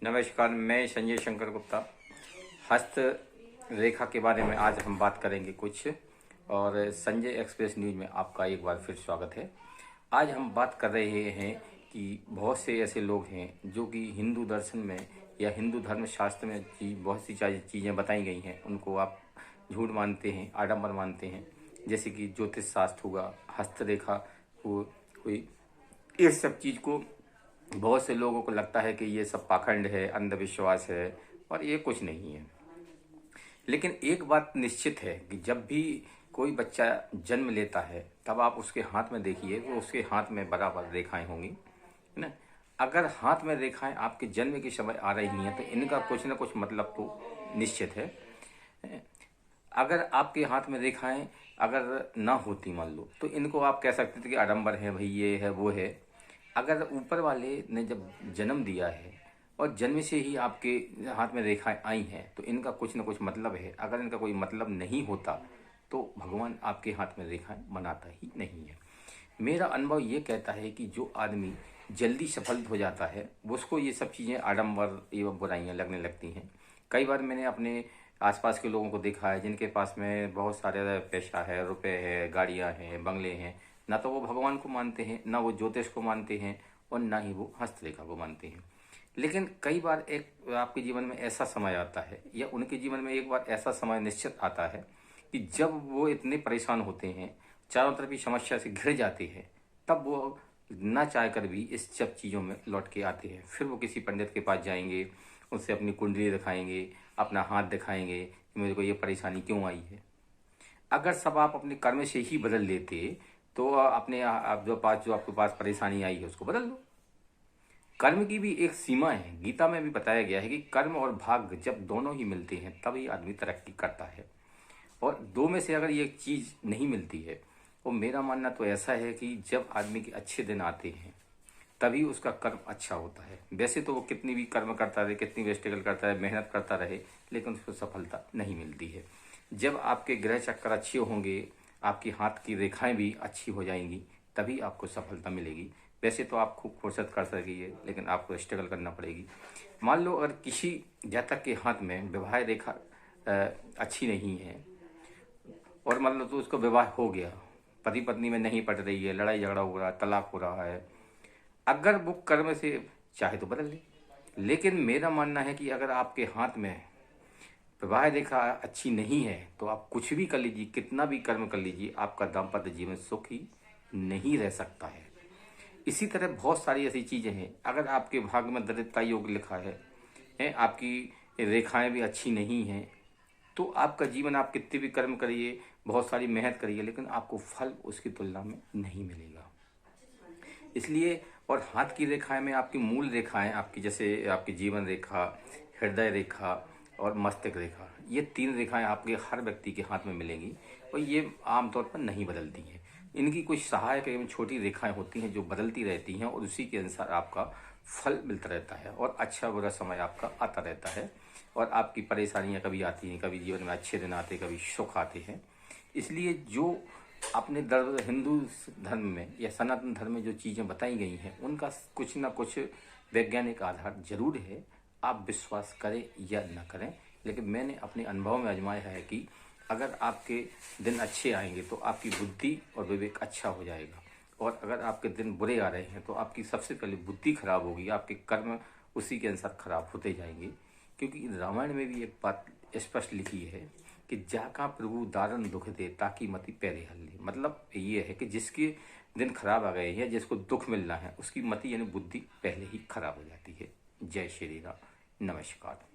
नमस्कार, मैं संजय शंकर गुप्ता। हस्त रेखा के बारे में आज हम बात करेंगे कुछ। और संजय एक्सप्रेस न्यूज़ में आपका एक बार फिर स्वागत है। आज हम बात कर रहे हैं कि बहुत से ऐसे लोग हैं जो कि हिंदू दर्शन में या हिंदू धर्म शास्त्र में बहुत सी चीज़ें बताई गई हैं, उनको आप झूठ मानते हैं, आडंबर मानते हैं। जैसे कि ज्योतिष शास्त्र हुआ, हस्तरेखा हुई, इस सब चीज़ को बहुत से लोगों को लगता है कि ये सब पाखंड है, अंधविश्वास है, और ये कुछ नहीं है। लेकिन एक बात निश्चित है कि जब भी कोई बच्चा जन्म लेता है तब आप उसके हाथ में देखिए, वो उसके हाथ में बराबर रेखाएं होंगी, है ना। अगर हाथ में रेखाएं आपके जन्म के समय आ रही हैं तो इनका कुछ ना कुछ मतलब तो निश्चित है। अगर आपके हाथ में रेखाएं अगर ना होती मान लो, तो इनको आप कह सकते थे कि आडंबर है, भाई ये है वो है। अगर ऊपर वाले ने जब जन्म दिया है और जन्म से ही आपके हाथ में रेखाएं आई हैं तो इनका कुछ ना कुछ मतलब है। अगर इनका कोई मतलब नहीं होता तो भगवान आपके हाथ में रेखाएं बनाता ही नहीं है। मेरा अनुभव ये कहता है कि जो आदमी जल्दी सफल हो जाता है उसको ये सब चीज़ें आडंबर एवं बुराइयाँ लगने लगती हैं। कई बार मैंने अपने आसपास के लोगों को देखा है जिनके पास में बहुत सारे पैसा है, रुपए है, गाड़ियाँ हैं, बंगले हैं, ना तो वो भगवान को मानते हैं, ना वो ज्योतिष को मानते हैं, और ना ही वो हस्तरेखा को मानते हैं। लेकिन कई बार एक आपके जीवन में ऐसा समय आता है या उनके जीवन में एक बार ऐसा समय निश्चित आता है कि जब वो इतने परेशान होते हैं, चारों तरफ की समस्या से घिर जाते हैं, तब वो ना चाह कर भी इस सब चीज़ों में लौट के आते हैं। फिर वो किसी पंडित के पास जाएंगे, उससे अपनी कुंडली दिखाएंगे, अपना हाथ दिखाएंगे कि मेरे को ये परेशानी क्यों आई है। अगर सब आप अपने कर्म से ही बदल लेते तो अपने आप जो आपके पास परेशानी आई है उसको बदल लो। कर्म की भी एक सीमा है। गीता में भी बताया गया है कि कर्म और भाग्य जब दोनों ही मिलते हैं तभी आदमी तरक्की करता है। और दो में से अगर ये चीज़ नहीं मिलती है तो मेरा मानना तो ऐसा है कि जब आदमी के अच्छे दिन आते हैं तभी उसका कर्म अच्छा होता है। वैसे तो वो कितनी भी कर्म करता रहे, कितनी भी स्ट्रगल करता रहे, मेहनत करता रहे, लेकिन उसको सफलता नहीं मिलती है। जब आपके ग्रह चक्कर अच्छे होंगे, आपकी हाथ की रेखाएं भी अच्छी हो जाएंगी, तभी आपको सफलता मिलेगी। वैसे तो आप खूब फुर्सत कर सकेंगे, लेकिन आपको स्ट्रगल करना पड़ेगी। मान लो अगर किसी जातक के हाथ में विवाह रेखा अच्छी नहीं है और मान लो तो उसका विवाह हो गया, पति पत्नी में नहीं पट रही है, लड़ाई झगड़ा हो रहा है, तलाक हो रहा है, अगर वो कर्म से चाहे तो बदल ले। लेकिन मेरा मानना है कि अगर आपके हाथ में विवाह रेखा अच्छी नहीं है तो आप कुछ भी कर लीजिए, कितना भी कर्म कर लीजिए, आपका दाम्पत्य जीवन सुखी नहीं रह सकता है। इसी तरह बहुत सारी ऐसी चीज़ें हैं। अगर आपके भाग्य में दरिद्रता योग लिखा है, आपकी रेखाएं भी अच्छी नहीं हैं, तो आपका जीवन आप कितने भी कर्म करिए, बहुत सारी मेहनत करिए, लेकिन आपको फल उसकी तुलना में नहीं मिलेगा। इसलिए और हाथ की रेखाएं में आपकी मूल रेखाएं, आपकी जैसे आपकी जीवन रेखा, हृदय रेखा और मस्तिष्क रेखा, ये तीन रेखाएं आपके हर व्यक्ति के हाथ में मिलेंगी और ये आमतौर पर नहीं बदलती हैं। इनकी कुछ सहायक एवं छोटी रेखाएं होती हैं जो बदलती रहती हैं और उसी के अनुसार आपका फल मिलता रहता है और अच्छा बुरा समय आपका आता रहता है। और आपकी परेशानियां कभी आती हैं, कभी जीवन में अच्छे दिन आते, कभी सुख आते हैं। इसलिए जो अपने हिंदू धर्म में या सनातन धर्म में जो चीज़ें बताई गई हैं उनका कुछ ना कुछ वैज्ञानिक आधार जरूर है। आप विश्वास करें या न करें, लेकिन मैंने अपने अनुभव में आजमाया है कि अगर आपके दिन अच्छे आएंगे तो आपकी बुद्धि और विवेक अच्छा हो जाएगा, और अगर आपके दिन बुरे आ रहे हैं तो आपकी सबसे पहले बुद्धि खराब होगी, आपके कर्म उसी के अनुसार खराब होते जाएंगे। क्योंकि रामायण में भी एक बात स्पष्ट लिखी है कि जाका प्रभु दारुण दुख दे ताकि मति पैरे हल्ले। मतलब ये है कि जिसके दिन खराब आ गए हैं, जिसको दुख मिलना है, उसकी मति यानी बुद्धि पहले ही खराब हो जाती है। जय श्री राम, नमस्कार।